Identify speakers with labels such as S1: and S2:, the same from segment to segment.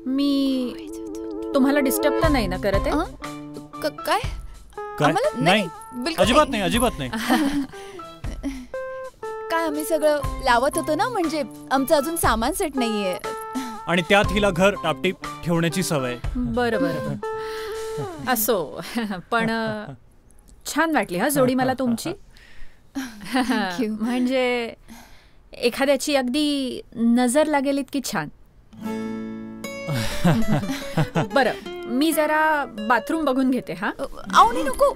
S1: मी तुम्हाला डिस्टर्ब तर नाही ना करत आहे?
S2: काय
S3: नाही, अजिबात नाही, अजिबात नाही.
S2: काय आम्ही सगळं लावत होतो ना, म्हणजे आमचं अजून सामान सेट नाहीये
S3: आणि त्यात हिला घर टापटीप ठेवण्याची सवय.
S1: बरं बरं असो, पण छान वाटली हा जोडी मला तुमची. म्हणजे एखाद्याची अगदी नजर लागेल इतकी छान. बरं, मी जरा बाथरूम बघून घेते. हा
S2: आवनी नको,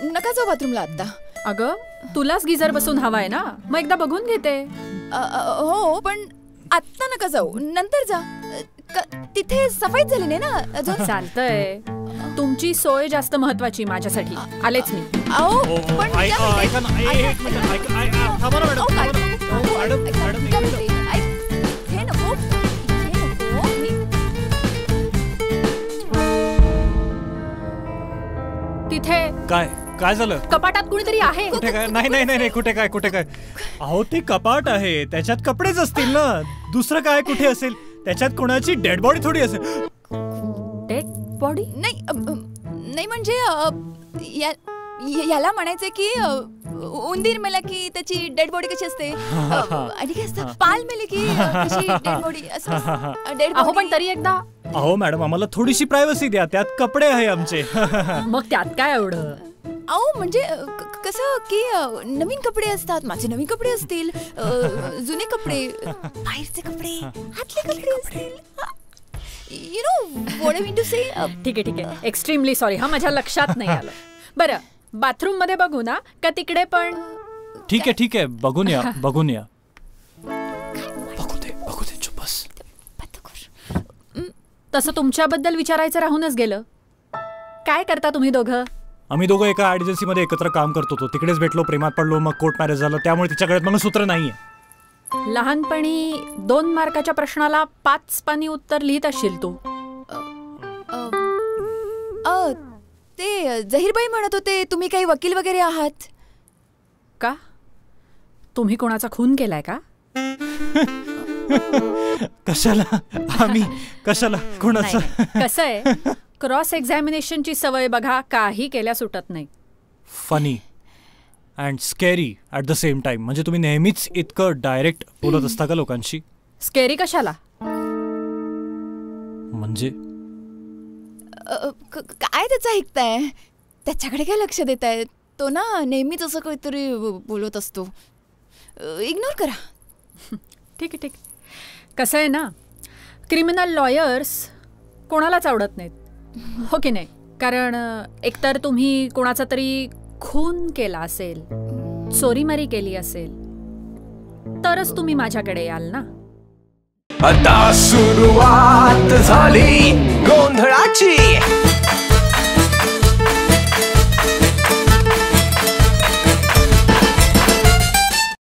S2: नका जाऊ बाथरूमला आता.
S1: अगं तुलाच गिझर बसून हवाय ना, मग एकदा बघून घेते.
S2: हो पण आत्ता नका जाऊ, नंतर जा. तिथे सफाईच झाली नाही ना अजून.
S1: चालतंय, तुमची सोय जास्त महत्वाची माझ्यासाठी. आलेच मी. तिथे
S3: काय झालं?
S1: कपाटात कुणीतरी आहे.
S3: कुठे काय? नाही, कुठे काय? अहो ते कपाट आहे, त्याच्यात कपडेच असतील ना, दुसरं काय कुठे असेल? त्याच्यात कोणाची डेड बॉडी थोडी असेल.
S1: Dead body?
S2: नाही म्हणजे याला म्हणायचं की उंदीर मेला की त्याची डेड बॉडी कशी असते, आणि काय असतं, पाल मेले की कशी डेड बॉडी असं.
S1: अहो पण तरी एकदा.
S3: अहो मॅडम, आम्हाला थोडीशी प्रायव्हसी द्या, त्यात कपडे आहे आमचे.
S1: मग त्यात काय एवढं?
S2: अहो म्हणजे कसं की नवीन कपडे असतात, माझे नवीन कपडे असतील, जुने कपडे, बाहेरचे कपडे, आतले कपडे असतील. You know what I mean to say.
S1: ठीक आहे, एक्स्ट्रीमली सॉरी हा, माझ्या लक्षात नाही आलं. बरं, बाथरूम मध्ये बघू ना का तिकडे पण?
S3: ठीक आहे, बघून या. बघू दे, चुप बस.
S1: तसं तुमच्याबद्दल विचारायचं राहूनच गेलं. काय करता तुम्ही दोघं?
S3: आम्ही दोघं एका एजन्सी मध्ये एकत्र काम करत होतो, तिकडेच भेटलो, प्रेमात पडलो, मग कोर्ट मॅरेज झालं. त्यामुळे तिच्याकडे मंगळसूत्र नाहीये.
S1: लहानपणी 2 मार्काच्या प्रश्नाला 5 पानी उत्तर लिहित असशील तू.
S2: ते जहीरबाई म्हणत होते तुम्ही काही वकील वगैरे आहात
S1: का? तुम्ही कोणाचा खून केलाय का?
S3: कशाला कोणाचा?
S1: कसं आहे, क्रॉस एक्झामिनेशनची सवय बघा, काही केल्या सुटत नाही.
S3: Funny and scary at the same time. म्हणजे तुम्ही नेहमीच इतकं डायरेक्ट बोलत असता का लोकांशी?
S1: स्कॅरी कशाला
S3: म्हणजे?
S2: काय त्याचं ऐकताय? त्याच्याकडे काय लक्ष देताय? तो ना नेहमीच असं काहीतरी बोलत असतो. इग्नोर करा.
S1: ठीक आहे. कसं आहे ना, क्रिमिनल लॉयर्स कोणालाच आवडत नाहीत, हो की नाही? कारण एकतर तुम्ही कोणाचा तरी खून केला असेल, चोरीमारी केली असेल, तरच तुम्ही माझ्याकडे याल ना.
S4: आता सुरुवात झाली गोंधळाची.